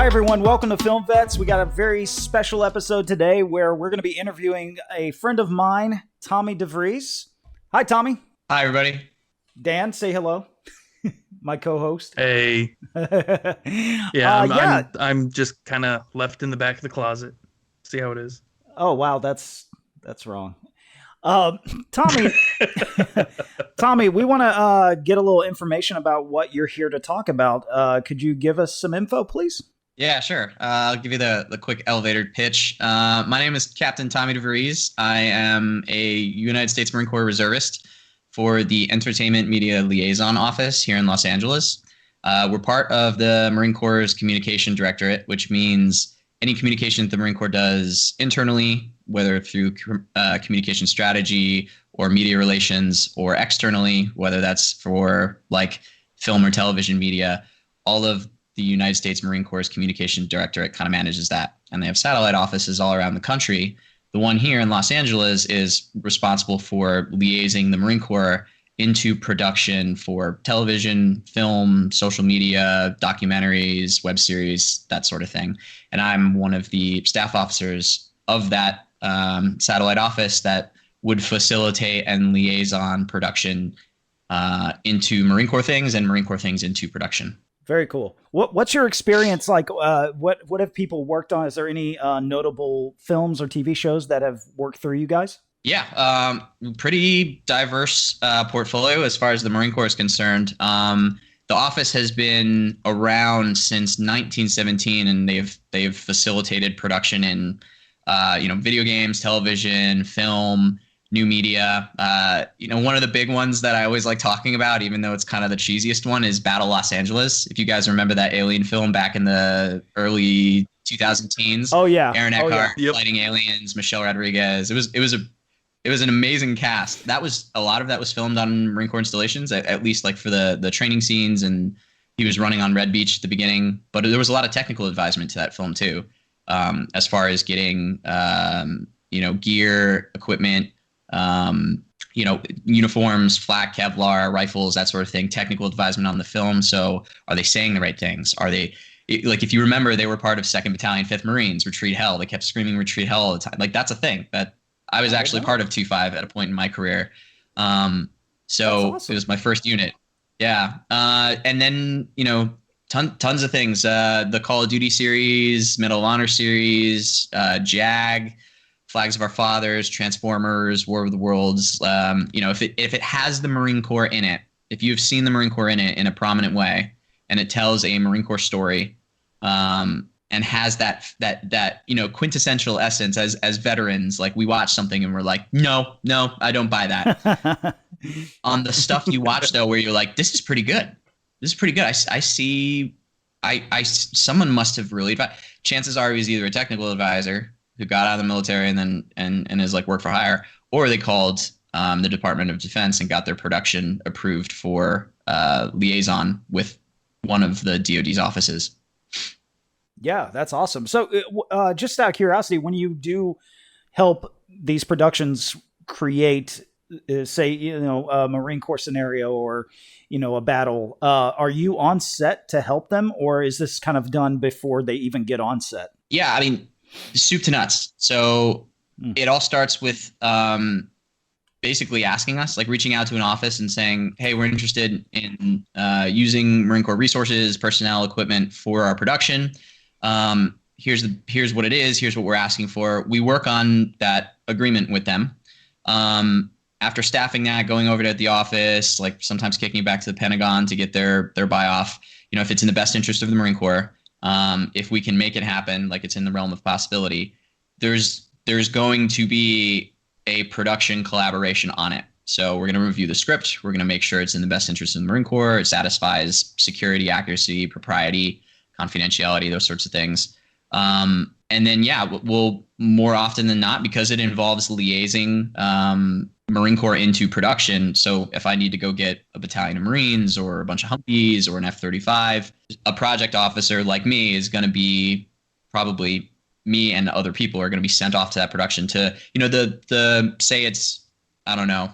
Hi, everyone. Welcome to Film Vets. We got a very special episode today where we're going to be interviewing a friend of mine, Tommy deVries. Hi, Tommy. Hi, everybody. Dan, say hello. My co-host. Hey. I'm just kind of left in the back of the closet. See how it is. Oh, wow. That's wrong. Tommy, Tommy, we want to get a little information about what you're here to talk about. Could you give us some info, please? Yeah, sure. I'll give you the quick elevator pitch. My name is Captain Tommy deVries. I am a United States Marine Corps reservist for the Entertainment Media Liaison Office here in Los Angeles. We're part of the Marine Corps' Communication Directorate, which means any communication that the Marine Corps does internally, whether through communication strategy or media relations, or externally, whether that's for like film or television media, all of the United States Marine Corps' Communication Directorate kind of manages that. And they have satellite offices all around the country. The one here in Los Angeles is responsible for liaising the Marine Corps into production for television, film, social media, documentaries, web series, that sort of thing. And I'm one of the staff officers of that satellite office that would facilitate and liaison production into Marine Corps things and Marine Corps things into production. Very cool. What's your experience like? What have people worked on? Is there any notable films or TV shows that have worked through you guys? Yeah, pretty diverse portfolio as far as the Marine Corps is concerned. The office has been around since 1917, and they've facilitated production in video games, television, film, new media. One of the big ones that I always like talking about, even though it's kind of the cheesiest one, is Battle Los Angeles. If you guys remember that Alien film back in the early 2010s. Oh yeah. Aaron Eckhart fighting aliens, Michelle Rodriguez. It was an amazing cast. A lot of that was filmed on Marine Corps installations, at least like for the training scenes, and he was running on Red Beach at the beginning. But there was a lot of technical advisement to that film too, as far as getting gear, equipment, uniforms, flak, Kevlar, rifles, that sort of thing, technical advisement on the film. So are they saying the right things? Are they, like, if you remember, they were part of 2nd Battalion, 5th Marines, Retreat Hell. They kept screaming Retreat Hell all the time. Like, that's a thing that I was actually part of 2-5 at a point in my career. So awesome. It was my first unit. Yeah. And then, tons of things, the Call of Duty series, Medal of Honor series, JAG, Flags of Our Fathers, Transformers, War of the Worlds. If it has the Marine Corps in it, if you've seen the Marine Corps in it in a prominent way, and it tells a Marine Corps story, and has that quintessential essence as veterans, like we watch something and we're like, no, I don't buy that. On the stuff you watch though, where you're like, this is pretty good. I see. Someone must have really. Chances are he was either a technical advisor who got out of the military and is like work for hire, or they called the Department of Defense and got their production approved for liaison with one of the DoD's offices. Yeah, that's awesome. So just out of curiosity, when you do help these productions create, say, a Marine Corps scenario or, a battle, are you on set to help them, or is this kind of done before they even get on set? Yeah, I mean, soup to nuts. So it all starts with basically asking us, like reaching out to an office and saying, hey, we're interested in using Marine Corps resources, personnel, equipment for our production. Here's what it is. Here's what we're asking for. We work on that agreement with them. After staffing that, going over to the office, like sometimes kicking it back to the Pentagon to get their buy off, if it's in the best interest of the Marine Corps, if we can make it happen, like it's in the realm of possibility, there's going to be a production collaboration on it. So we're going to review the script. We're going to make sure it's in the best interest of the Marine Corps. It satisfies security, accuracy, propriety, confidentiality, those sorts of things. And then, we'll more often than not, because it involves liaising Marine Corps into production. So if I need to go get a battalion of Marines or a bunch of Humvees or an F-35, a project officer like me is going to be probably me and other people are going to be sent off to that production to, the say it's, I don't know,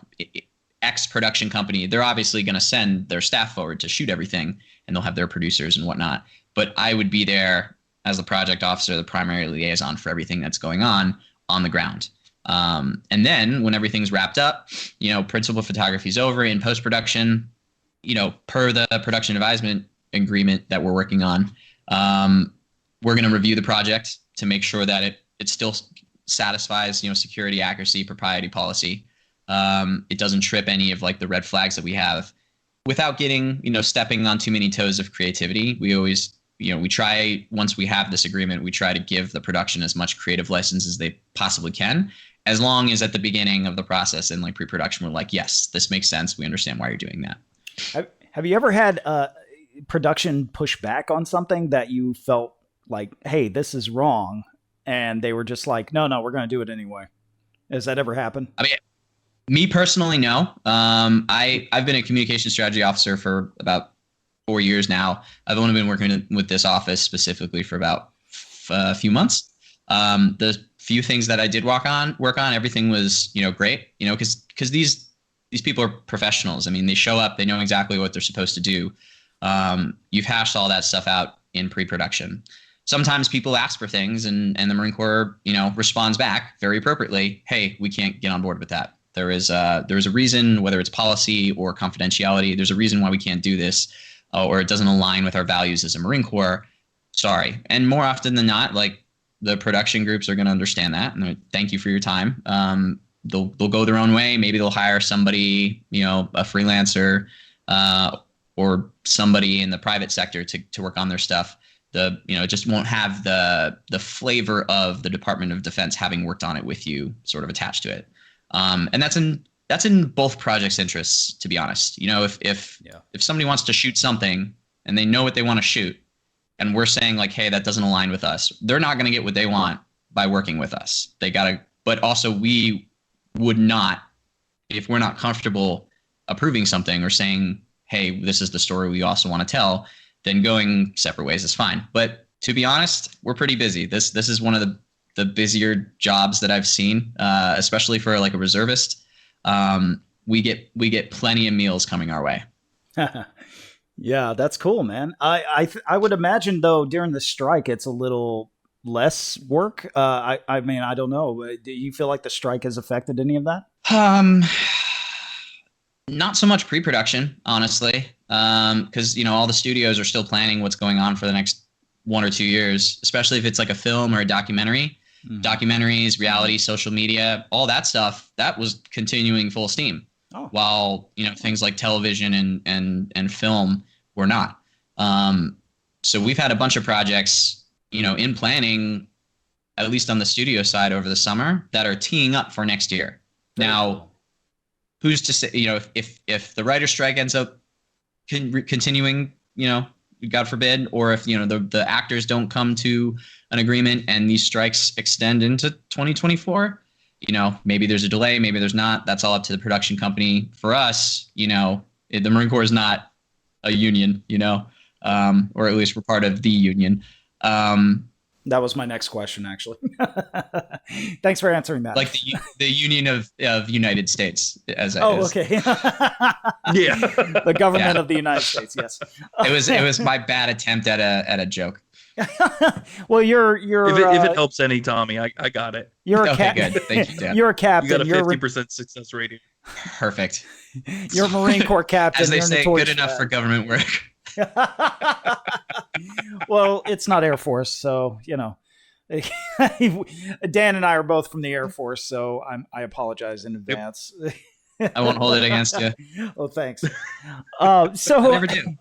X production company. They're obviously going to send their staff forward to shoot everything, and they'll have their producers and whatnot. But I would be there as the project officer, the primary liaison for everything that's going on the ground. And then when everything's wrapped up, principal photography is over in post-production, per the production advisement agreement that we're working on, we're going to review the project to make sure that it still satisfies, security, accuracy, propriety policy. It doesn't trip any of like the red flags that we have without getting, stepping on too many toes of creativity. We always, we try, once we have this agreement, we try to give the production as much creative license as they possibly can, as long as at the beginning of the process and like pre-production, we're like, yes, this makes sense. We understand why you're doing that. Have you ever had production push back on something that you felt like, hey, this is wrong, and they were just like, no, we're going to do it anyway? Has that ever happened? I mean, me personally, no. I've been a communication strategy officer for about 4 years now. I've only been working with this office specifically for about a few months. The few things that I did work on, everything was, great, because these people are professionals. I mean, they show up, they know exactly what they're supposed to do. You've hashed all that stuff out in pre-production. Sometimes people ask for things and the Marine Corps, responds back very appropriately. Hey, we can't get on board with that. There is a reason, whether it's policy or confidentiality, there's a reason why we can't do this, or it doesn't align with our values as a Marine Corps. Sorry. And more often than not, like, the production groups are going to understand that. And thank you for your time. They'll go their own way. Maybe they'll hire somebody, a freelancer, or somebody in the private sector to work on their stuff. It just won't have the flavor of the Department of Defense having worked on it with you sort of attached to it. And that's in both projects' interests, to be honest. If somebody wants to shoot something and they know what they want to shoot, and we're saying like, hey, that doesn't align with us, they're not going to get what they want by working with us. But also we would not, if we're not comfortable approving something or saying, hey, this is the story we also want to tell, then going separate ways is fine. But to be honest, we're pretty busy. This is one of the busier jobs that I've seen, especially for like a reservist. We get plenty of meals coming our way. Yeah, that's cool, man. I would imagine though during the strike it's a little less work. I mean, I don't know. Do you feel like the strike has affected any of that? Not so much pre-production, honestly, because all the studios are still planning what's going on for the next 1 or 2 years, especially if it's like a film or a documentary. Mm-hmm. Documentaries, reality, social media, all that stuff, that was continuing full steam. Oh. While things like television and film were not. So we've had a bunch of projects in planning, at least on the studio side over the summer, that are teeing up for next year. Now, who's to say, if the writer's strike ends up continuing, God forbid, or if, the actors don't come to an agreement and these strikes extend into 2024, maybe there's a delay, maybe there's not. That's all up to the production company. For us, the Marine Corps is not a union, or at least we're part of the union. That was my next question, actually. Thanks for answering that. Like the Union of United States, as I okay. Yeah, the government of the United States. Yes. It was my bad attempt at a joke. Well, you're. If it helps any, Tommy, I got it. You're a okay, good. Thank you, Dan. You're a captain. You got a 50% success rating. Perfect. You're a Marine Corps captain. As they say, good enough for government work. Well, it's not Air Force, so Dan and I are both from the Air Force, so I apologize in advance. Yep. I won't hold it against you. Oh, thanks. So I never do.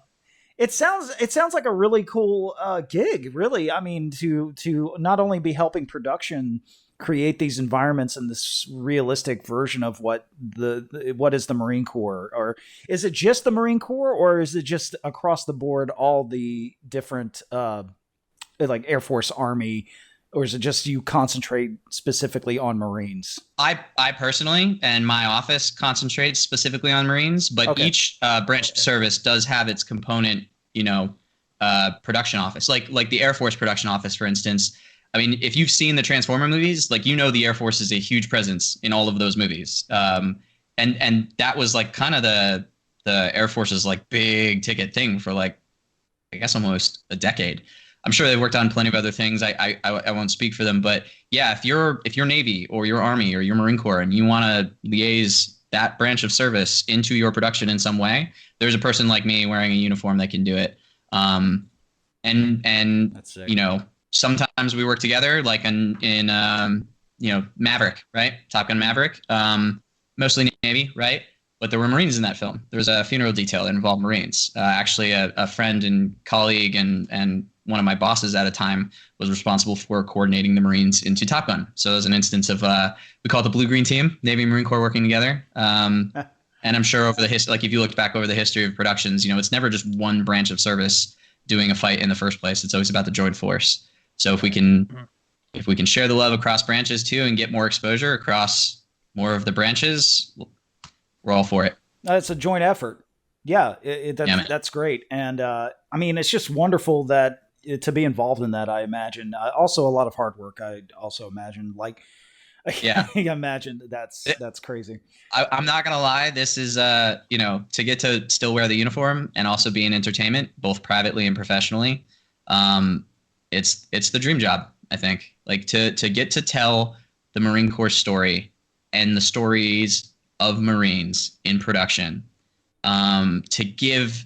It sounds like a really cool gig. Really, I mean, to not only be helping production create these environments and this realistic version of what is the Marine Corps, or is it just the Marine Corps, or is it just across the board all the different like Air Force, Army, or is it just you concentrate specifically on Marines? I personally and my office concentrates specifically on Marines, but okay. Each branch of service does have its component, production office, like the Air Force production office, for instance. I mean, if you've seen the Transformer movies, like, the Air Force is a huge presence in all of those movies. And that was like kind of the Air Force's like big ticket thing for like, I guess almost a decade. I'm sure they've worked on plenty of other things. I won't speak for them, but yeah, if you're Navy or your Army or your Marine Corps and you want to liaise that branch of service into your production in some way, there's a person like me wearing a uniform that can do it. And That's sick. you know, sometimes we work together, like in you know, Maverick, right? Top Gun Maverick, mostly Navy, right? But there were Marines in that film. There was a funeral detail that involved Marines. Actually, a friend and colleague and one of my bosses at a time was responsible for coordinating the Marines into Top Gun. So it was an instance of we call it the Blue Green Team, Navy and Marine Corps working together. And I'm sure over the history, like if you looked back over the history of productions, you know, it's never just one branch of service doing a fight in the first place. It's always about the joint force. So if we can share the love across branches too and get more exposure across more of the branches, we're all for it. It's a joint effort. Yeah, that's great. And I mean, it's just wonderful that to be involved in that, I imagine. Also a lot of hard work, I also imagine. Like, yeah, I imagine that's crazy. I'm not going to lie. This is, you know, to get to still wear the uniform and also be in entertainment, both privately and professionally. It's the dream job, I think. Like to get to tell the Marine Corps story and the stories of Marines in production, to give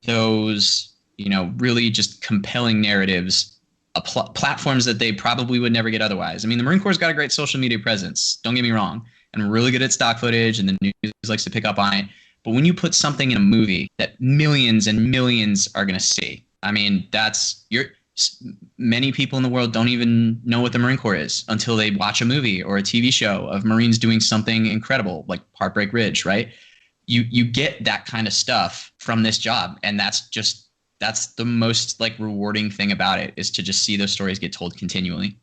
those, you know, really just compelling narratives platforms that they probably would never get otherwise. I mean, the Marine Corps has got a great social media presence. Don't get me wrong. And we're really good at stock footage and the news likes to pick up on it. But when you put something in a movie that millions and millions are going to see, I mean, many people in the world don't even know what the Marine Corps is until they watch a movie or a TV show of Marines doing something incredible, like Heartbreak Ridge, right? You get that kind of stuff from this job. And that's the most like rewarding thing about it, is to just see those stories get told continually.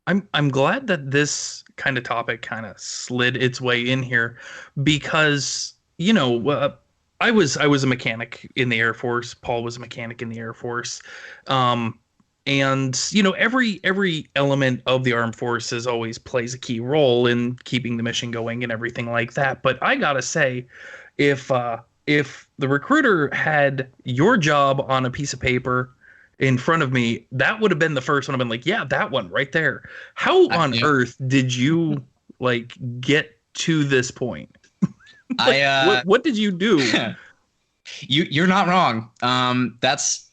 I'm glad that this kind of topic kind of slid its way in here, because, you know, I was a mechanic in the Air Force. Paul was a mechanic in the Air Force. And, you know, every element of the armed forces always plays a key role in keeping the mission going and everything like that. But I gotta say, if the recruiter had your job on a piece of paper in front of me, that would have been the first one. I've been like, yeah, that one right there. How on earth did you like get to this point? Like, what did you do? You're not wrong. That's,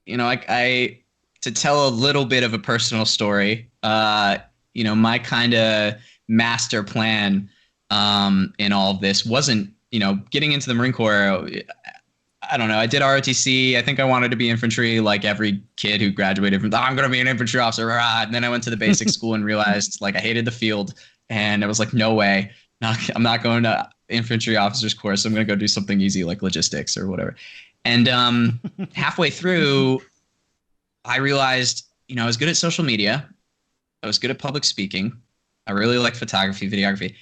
you know, I to tell a little bit of a personal story. You know, my kind of master plan in all of this wasn't, you know, getting into the Marine Corps. I don't know. I did ROTC. I think I wanted to be infantry, like every kid who graduated from, I'm going to be an infantry officer. And then I went to the basic school and realized like I hated the field. And I was like, no way. I'm not going to infantry officers course. I'm going to go do something easy like logistics or whatever. And halfway through, I realized, you know, I was good at social media. I was good at public speaking. I really liked photography, videography.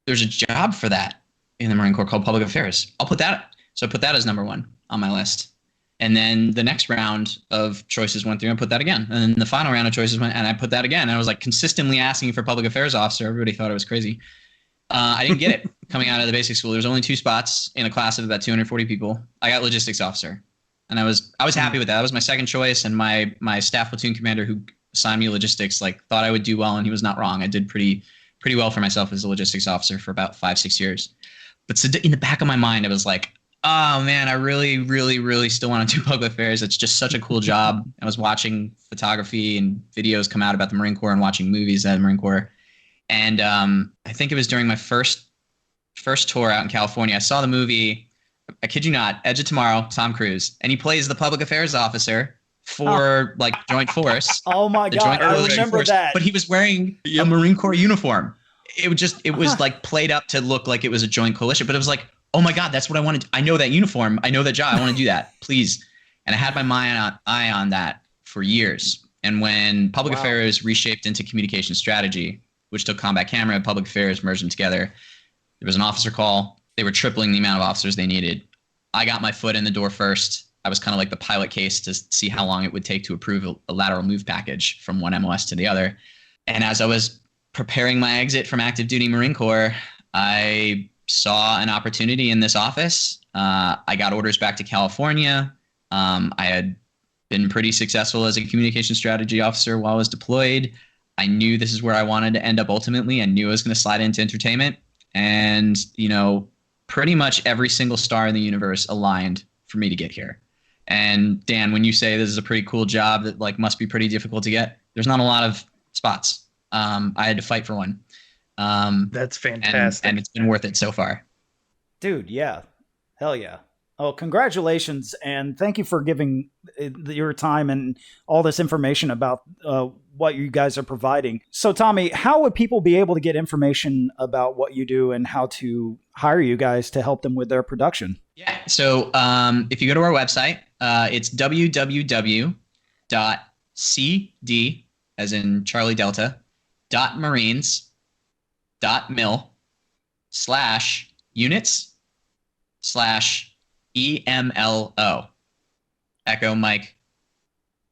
There's a job for that in the Marine Corps called public affairs. So I put that as number one on my list. And then the next round of choices went through and put that again. And then the final round of choices went and I put that again. And I was like consistently asking for public affairs officer. Everybody thought I was crazy. I didn't get it coming out of the basic school. There was only 2 spots in a class of about 240 people. I got logistics officer. And I was happy with that. That was my second choice. And my staff platoon commander who assigned me logistics like thought I would do well, and he was not wrong. I did pretty well for myself as a logistics officer for about 5-6 years. But so in the back of my mind, I was like, oh man, I really, really, really still want to do public affairs. It's just such a cool job. I was watching photography and videos come out about the Marine Corps and watching movies at the Marine Corps. And I think it was during my first tour out in California. I saw the movie, I kid you not, Edge of Tomorrow, Tom Cruise. And he plays the public affairs officer for like Joint Force. Oh my God, I remember that. But he was wearing a Marine Corps uniform. It was like played up to look like it was a joint coalition, but it was like, oh my God, that's what I wanted. I know that uniform. I know that job. I want to do that, please. And I had my eye on that for years. And when public affairs reshaped into communication strategy, which took combat camera and public affairs, merged them together, there was an officer call. They were tripling the amount of officers they needed. I got my foot in the door first. I was kind of like the pilot case to see how long it would take to approve a lateral move package from one MOS to the other. And as I was preparing my exit from active duty Marine Corps, I saw an opportunity in this office. I got orders back to California. I had been pretty successful as a communication strategy officer while I was deployed. I knew this is where I wanted to end up ultimately. I knew I was going to slide into entertainment. And, pretty much every single star in the universe aligned for me to get here. And Dan, when you say this is a pretty cool job that like must be pretty difficult to get, there's not a lot of spots. I had to fight for one. That's fantastic. And it's been worth it so far. Dude, yeah. Hell yeah. Oh, congratulations. And thank you for giving your time and all this information about what you guys are providing. So, Tommy, how would people be able to get information about what you do and how to hire you guys to help them with their production? Yeah. So if you go to our website, it's www.cd, as in Charlie Delta, .marines.mil/units/EMLO, Echo Mike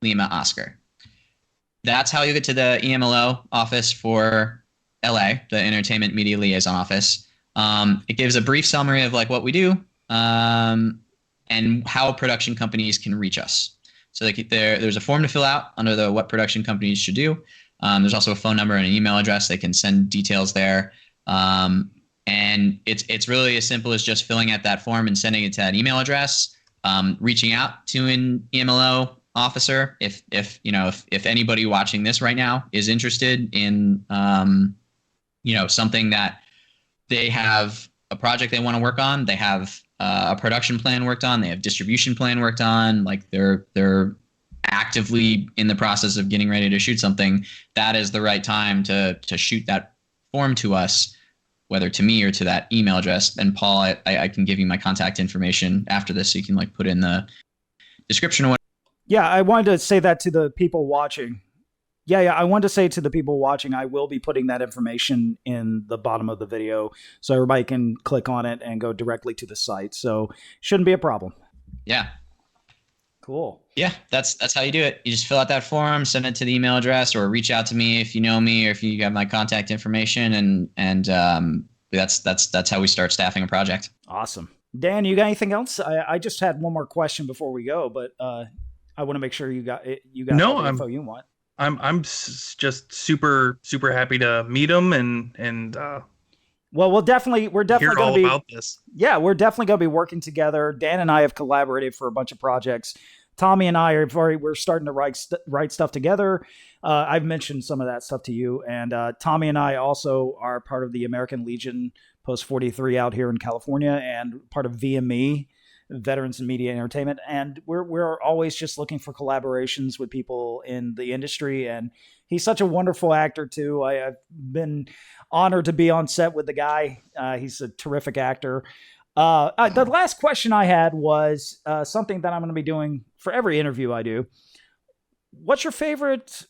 Lima Oscar. That's how you get to the EMLO office for LA, the Entertainment Media Liaison office. It gives a brief summary of like what we do and how production companies can reach us. So there's a form to fill out under the what production companies should do. There's also a phone number and an email address. They can send details there. And it's really as simple as just filling out that form and sending it to that email address, reaching out to an EMLO officer. If anybody watching this right now is interested in, something that they have a project they want to work on, they have a production plan worked on, they have distribution plan worked on, like they're actively in the process of getting ready to shoot something, that is the right time to shoot that form to us, whether to me or to that email address. And Paul, I can give you my contact information after this so you can like put in the description or whatever. Yeah, I wanted to say that to the people watching. Yeah, I wanted to say to the people watching, I will be putting that information in the bottom of the video so everybody can click on it and go directly to the site. So shouldn't be a problem. Yeah. Cool. Yeah, that's how you do it. You just fill out that form, send it to the email address, or reach out to me if you know me or if you have my contact information, and that's how we start staffing a project. Awesome. Dan, you got anything else? I just had one more question before we go, but I want to make sure you got all the info you want. I'm just super happy to meet him and well, we're definitely hear going all to be about this. Yeah, we're definitely going to be working together. Dan and I have collaborated for a bunch of projects. Tommy and I we're starting to write stuff together. I've mentioned some of that stuff to you, and Tommy and I also are part of the American Legion Post 43 out here in California, and part of VME, Veterans in Media Entertainment, and we're always just looking for collaborations with people in the industry. And he's such a wonderful actor too. I've been honored to be on set with the guy. He's a terrific actor. The last question I had was something that I'm going to be doing for every interview I do. What's your favorite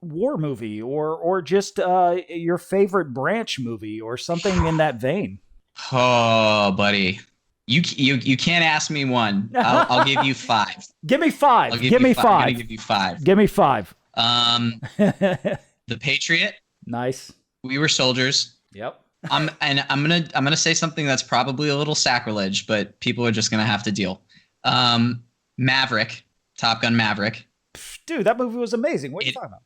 war movie, or just your favorite branch movie, or something in that vein? Oh, buddy. You can't ask me one. I'll give you five. Give me five. Give me five. I'm gonna give you five. Give me five. The Patriot. Nice. We Were Soldiers. Yep. I'm gonna say something that's probably a little sacrilege, but people are just gonna have to deal. Maverick, Top Gun Maverick. Dude, that movie was amazing. What are you talking about?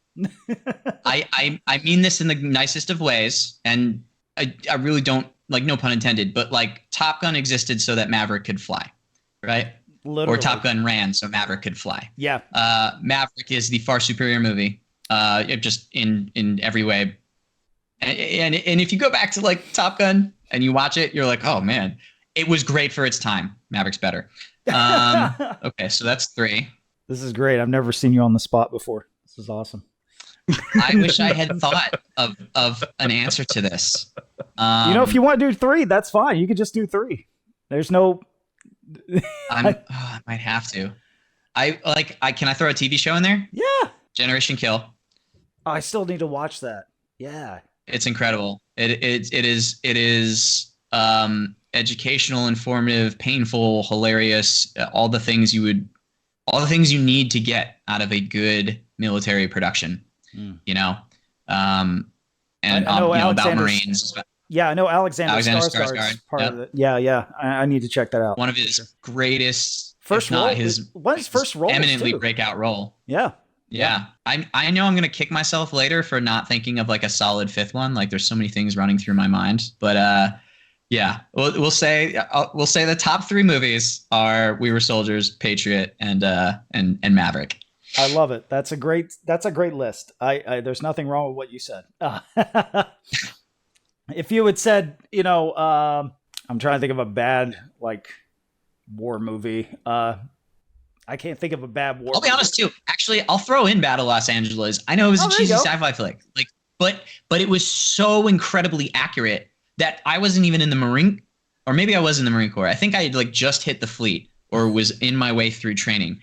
I mean this in the nicest of ways, and I really don't, like, no pun intended, but like Top Gun existed so that Maverick could fly, right? Literally. Or Top Gun ran so Maverick could fly. Yeah. Maverick is the far superior movie, just in every way. And if you go back to like Top Gun and you watch it, you're like, oh man, it was great for its time. Maverick's better. Okay, so that's three. This is great. I've never seen you on the spot before. This is awesome. I wish I had thought of an answer to this. If you want to do three, that's fine. You could just do three. There's no. I might have to. Can I throw a TV show in there? Yeah. Generation Kill. I still need to watch that. Yeah. It's incredible. It is educational, informative, painful, hilarious. All the things you need to get out of a good military production. And about Marines. Yeah, I know Alexander Skarsgård's part of it. Yeah. I need to check that out. One of his greatest First if not role. his What is first role? eminently too. breakout role. Yeah. Yeah. I know I'm going to kick myself later for not thinking of like a solid fifth one. Like there's so many things running through my mind, but yeah, we'll say the top 3 movies are We Were Soldiers, Patriot, and Maverick. I love it. That's a great list. I there's nothing wrong with what you said. If you had said, I'm trying to think of a bad like war movie. I can't think of a bad war. I'll be honest too. Actually, I'll throw in Battle of Los Angeles. I know it was a cheesy sci-fi flick, like, but it was so incredibly accurate that I wasn't even in the Marine, or maybe I was in the Marine Corps. I think I had like just hit the fleet or was in my way through training,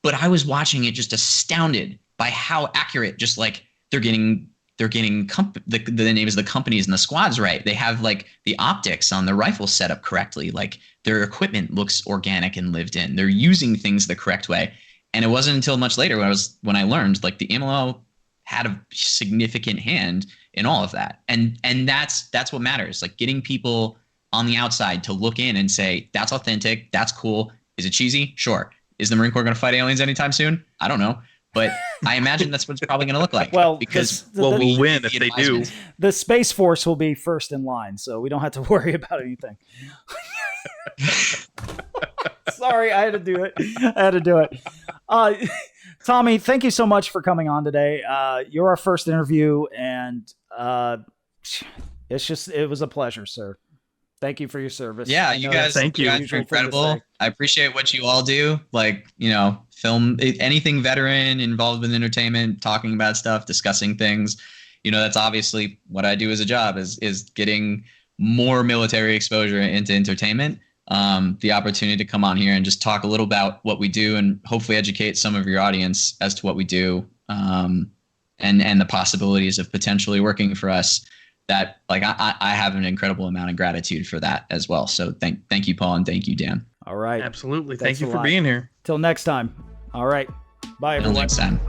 but I was watching it just astounded by how accurate. Just like they're getting the names of the companies and the squads right. They have like the optics on the rifle set up correctly. Like their equipment looks organic and lived in. They're using things the correct way. And it wasn't until much later when I learned like the MLO had a significant hand in all of that. And that's what matters. Like getting people on the outside to look in and say, that's authentic. That's cool. Is it cheesy? Sure. Is the Marine Corps going to fight aliens anytime soon? I don't know. But I imagine that's what it's probably going to look like. Well, because we'll win if they do. The Space Force will be first in line, so we don't have to worry about anything. Sorry, I had to do it. Tommy, thank you so much for coming on today. You're our first interview, and it was a pleasure, sir. Thank you for your service. Yeah, you guys are incredible. I appreciate what you all do. Like, film, anything veteran involved with entertainment, talking about stuff, discussing things. That's obviously what I do as a job is getting more military exposure into entertainment. The opportunity to come on here and just talk a little about what we do and hopefully educate some of your audience as to what we do, and the possibilities of potentially working for us. That like I have an incredible amount of gratitude for that as well. So thank you, Paul, and thank you, Dan. All right. Absolutely. Thank you for being here. Till next time. All right. Bye, everyone. Till next time.